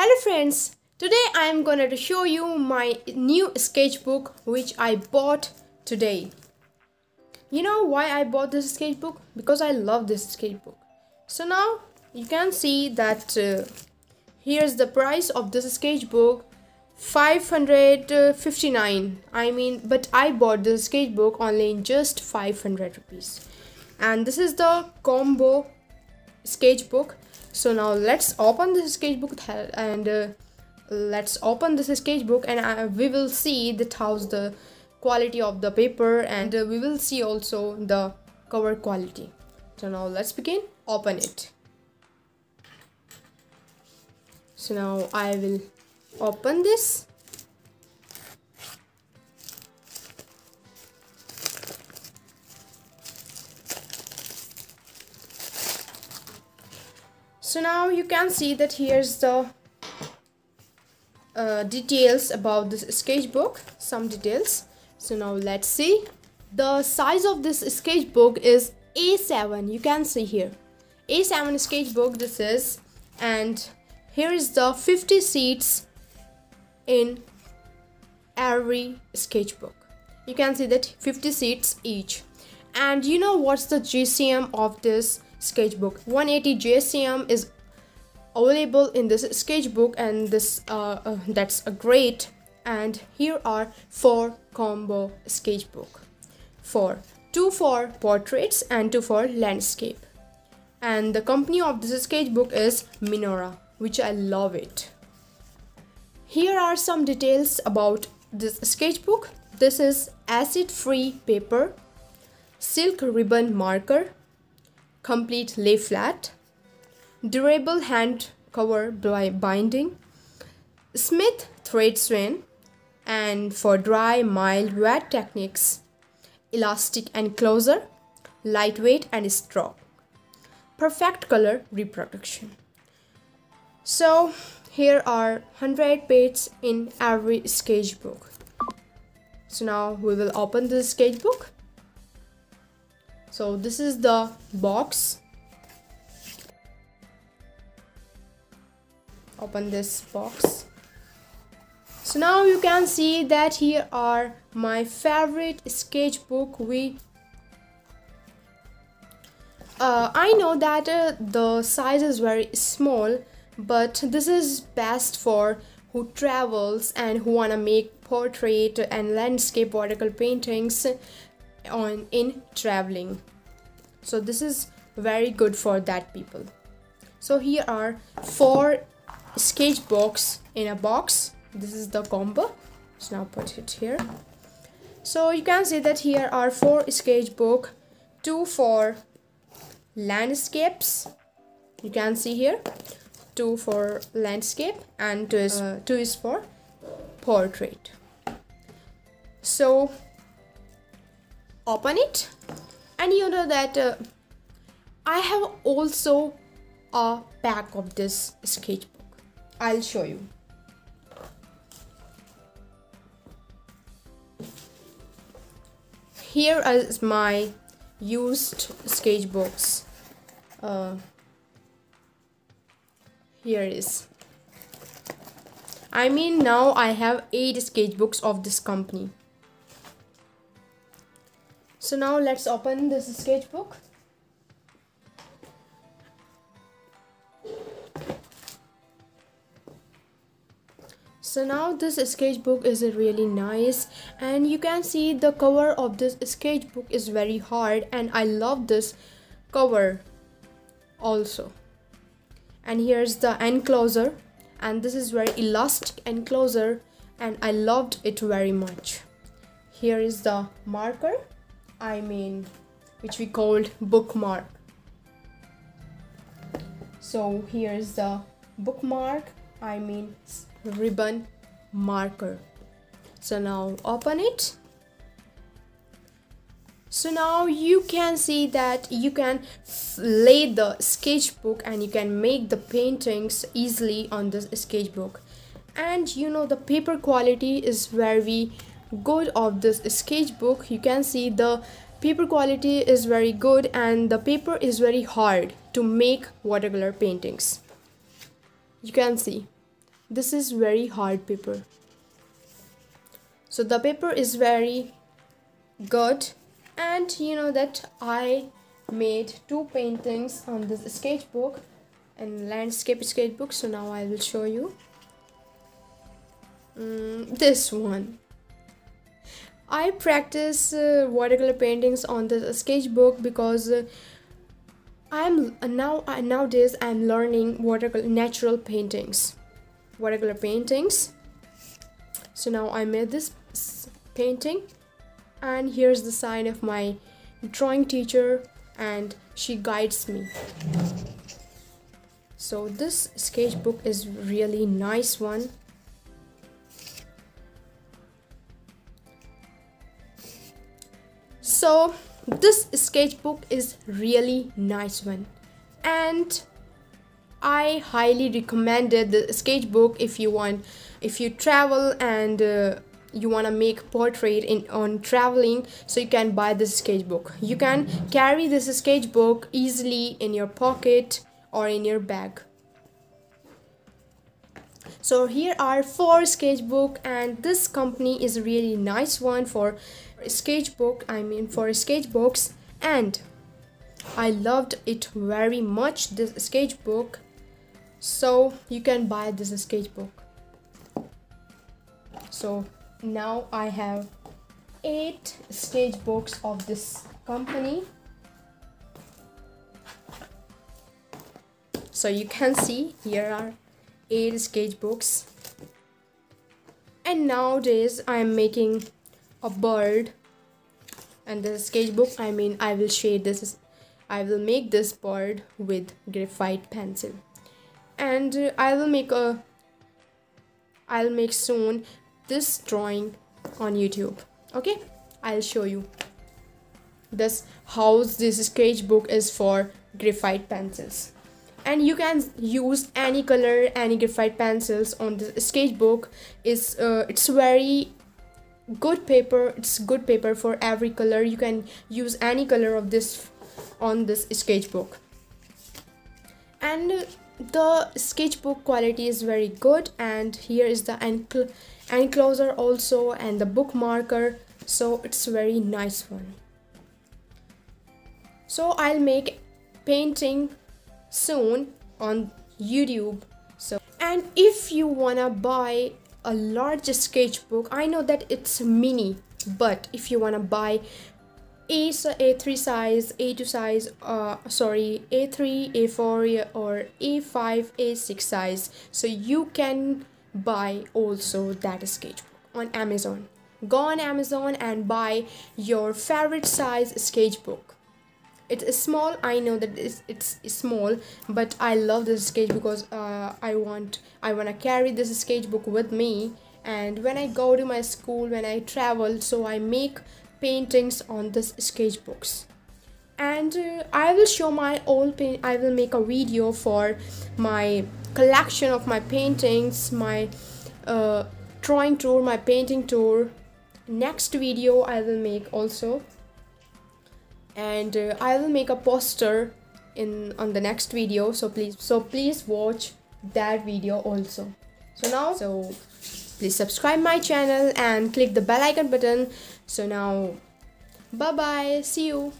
Hello friends, today I am going to show you my new sketchbook which I bought today. You know why I bought this sketchbook? Because I love this sketchbook. So now you can see that here's the price of this sketchbook, 559. But I bought this sketchbook only in just 500 rupees. And this is the combo sketchbook. So now let's open this sketchbook and we will see that how's the quality of the paper, and we will see also the cover quality. So now let's begin. Open it. So now I will open this. So now you can see that here's the details about this sketchbook, some details. So now let's see. The size of this sketchbook is A7. You can see here A7 sketchbook this is, and here is the 50 sheets in every sketchbook. You can see that 50 sheets each. And you know what's the GCM of this sketchbook? 180 GCM is available in this sketchbook, and this that's a great. And here are 4 combo sketchbook, 2 for portraits and 2 for landscape. And the company of this sketchbook is Menorah, which I love it. Here are some details about this sketchbook. This is acid-free paper, silk ribbon marker, complete lay flat, durable hand cover binding, Smith thread swing, and for dry, mild, wet techniques, elastic enclosure, lightweight and stroke, perfect color reproduction. So here are 100 pages in every sketchbook. So now we will open this sketchbook. So this is the box. Open this box. So now you can see that here are my favorite sketchbook. I know that the size is very small, but this is best for who travels and who wanna make portrait and landscape watercolor paintings in traveling. So this is very good for that people. So here are 4 sketchbooks in a box. This is the combo. So now put it here. So you can see that here are 4 sketchbook, 2 for landscapes. You can see here 2 for landscape and 2 is for portrait. So open it, and you know that I have also a pack of this sketchbook. I'll show you. Here is my used sketchbooks. Here is. Now I have 8 sketchbooks of this company. So now let's open this sketchbook. So now this sketchbook is really nice, and you can see the cover of this sketchbook is very hard, and I love this cover also. And here's the enclosure, and this is very elastic enclosure, and I loved it very much. Here is the marker, which we called bookmark. So here's the bookmark, ribbon marker. So now open it. So now you can see that you can lay the sketchbook and you can make the paintings easily on this sketchbook. And you know the paper quality is very good of this sketchbook. You can see the paper quality is very good, and the paper is very hard to make watercolor paintings. You can see this is very hard paper. So the paper is very good, and you know that I made 2 paintings on this sketchbook and landscape sketchbook. So now I will show you this one. I practice watercolor paintings on this sketchbook because nowadays I'm learning natural paintings, watercolor paintings. So now I made this painting, and here's the sign of my drawing teacher, and she guides me. So this sketchbook is really nice one. So this sketchbook is really nice one, and I highly recommended the sketchbook if you travel and you want to make portrait on traveling. So you can buy this sketchbook. You can carry this sketchbook easily in your pocket or in your bag. So here are 4 sketchbook, and this company is really nice one for sketchbook, for sketchbooks, and I loved it very much, this sketchbook. So you can buy this sketchbook. So now I have 8 sketchbooks of this company. So you can see here are 8 sketchbooks, and nowadays I am making a bird, and the sketchbook I will shade this. I will make this bird with graphite pencil, and I'll make soon this drawing on YouTube. Okay, I'll show you this how this sketchbook is for graphite pencils. And you can use any color, any graphite pencils on the sketchbook. It's very good paper. It's good paper for every color. You can use any color of this on this sketchbook. And the sketchbook quality is very good. And here is the enclosure also, and the bookmarker. So it's very nice one. So I'll make painting soon on YouTube. So, and if you wanna buy a large sketchbook, I know that it's mini, but if you wanna buy A3 size, A2 size, A3, A4 or A5, A6 size, so you can buy also that sketchbook on Amazon. Go on Amazon and buy your favorite size sketchbook. It is small, I know that it's small, but I love this sketch because I want to carry this sketchbook with me, and when I go to my school, when I travel, so I make paintings on this sketchbooks. And I will show my old paint. I will make a video for my collection of my paintings, my drawing tour, my painting tour. Next video I will make also, and I will make a poster on the next video. So please watch that video also. So please subscribe my channel and click the bell icon button. So now bye bye, see you.